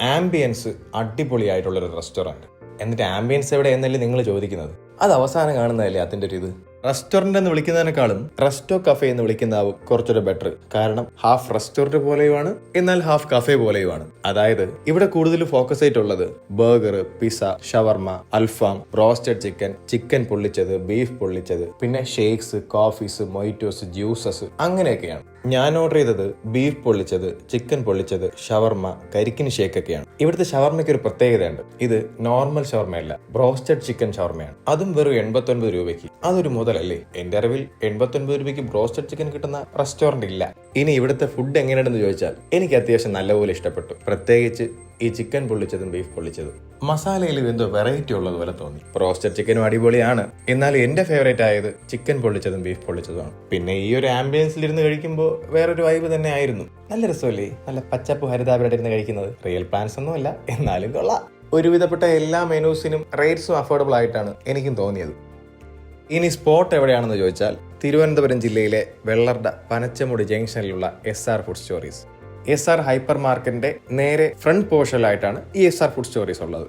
Ambience അടിപൊളിയായിട്ടുള്ളൊരു restaurant. എന്നിട്ട് ambience എവിടെ എന്നല്ലേ നിങ്ങൾ ചോദിക്കുന്നത്? അത് അവസാനം കാണുന്നതല്ലേ അതിൻ്റെ ഒരു ഇത്. റെസ്റ്റോറന്റ് എന്ന് വിളിക്കുന്നതിനേക്കാളും റെസ്റ്റോ കഫേ എന്ന് വിളിക്കുന്നതാവും കുറച്ചുകൂടെ ബെറ്റർ. കാരണം ഹാഫ് റെസ്റ്റോറന്റ് പോലെയുമാണ്, എന്നാൽ ഹാഫ് കഫേ പോലെയുമാണ്. അതായത് ഇവിടെ കൂടുതൽ ഫോക്കസ് ആയിട്ടുള്ളത് ബർഗർ, പിസ്സ, ഷവർമ, അൽഫാം, റോസ്റ്റഡ് ചിക്കൻ, ചിക്കൻ പൊള്ളിച്ചത്, ബീഫ് പൊള്ളിച്ചത്, പിന്നെ ഷേക്സ്, കോഫീസ്, മൊയ്റ്റോസ്, ജ്യൂസസ് അങ്ങനെയൊക്കെയാണ്. ഞാൻ ഓർഡർ ചെയ്തത് ബീഫ് പൊള്ളിച്ചത്, ചിക്കൻ പൊള്ളിച്ചത്, ഷവർമ, കരിക്കിന് ഷേക്കൊക്കെയാണ്. ഇവിടുത്തെ ഷവർമയ്ക്ക് ഒരു പ്രത്യേകതയുണ്ട്. ഇത് നോർമൽ ഷവർമയല്ല, ബ്രോസ്റ്റഡ് ചിക്കൻ ഷവർമയാണ്. അതും വെറും 89 രൂപയ്ക്ക്. അതൊരു മുതലല്ലേ? എന്റെ അറിവിൽ 89 രൂപയ്ക്ക് ബ്രോസ്റ്റഡ് ചിക്കൻ കിട്ടുന്ന റെസ്റ്റോറന്റ് ഇല്ല. ഇനി ഇവിടുത്തെ ഫുഡ് എങ്ങനെയുണ്ടെന്ന് ചോദിച്ചാൽ എനിക്ക് അത്യാവശ്യം നല്ലപോലെ ഇഷ്ടപ്പെട്ടു. പ്രത്യേകിച്ച് ഈ ചിക്കൻ പൊള്ളിച്ചതും ബീഫ് പൊള്ളിച്ചതും. മസാലയിൽ എന്തോ വെറൈറ്റി ഉള്ളതുപോലെ തോന്നി. ബ്രോസ്റ്റഡ് ചിക്കനും അടിപൊളിയാണ്, എന്നാൽ എന്റെ ഫേവറേറ്റ് ആയത് ചിക്കൻ പൊള്ളിച്ചതും ബീഫ് പൊള്ളിച്ചതുമാണ്. പിന്നെ ഈ ഒരു ആംബിയൻസിൽ ഇരുന്ന് കഴിക്കുമ്പോൾ വേറൊരു വൈബ് തന്നെ ആയിരുന്നു. നല്ല രസമല്ലേ? നല്ല പച്ചപ്പ് ഹരിതാപരുടെ ഇരുന്ന് കഴിക്കുന്നത്. റിയൽ പ്ലാൻസ് ഒന്നുമല്ല, എന്നാലും കൊള്ളാം. ഒരുവിധപ്പെട്ട എല്ലാ മെനൂസിനും റേറ്റ്സും അഫോർഡബിൾ ആയിട്ടാണ് എനിക്കും തോന്നിയത്. ഇനി സ്പോട്ട് എവിടെയാണെന്ന് ചോദിച്ചാൽ തിരുവനന്തപുരം ജില്ലയിലെ വെള്ളർട പനച്ചമുടി ജംഗ്ഷനിലുള്ള SR food stories. SR hyper മാർക്കറ്റിന്റെ നേരെ ഫ്രണ്ട് പോർഷനിലായിട്ടാണ് ഈ SR ഫുഡ് സ്റ്റോറീസ് ഉള്ളത്.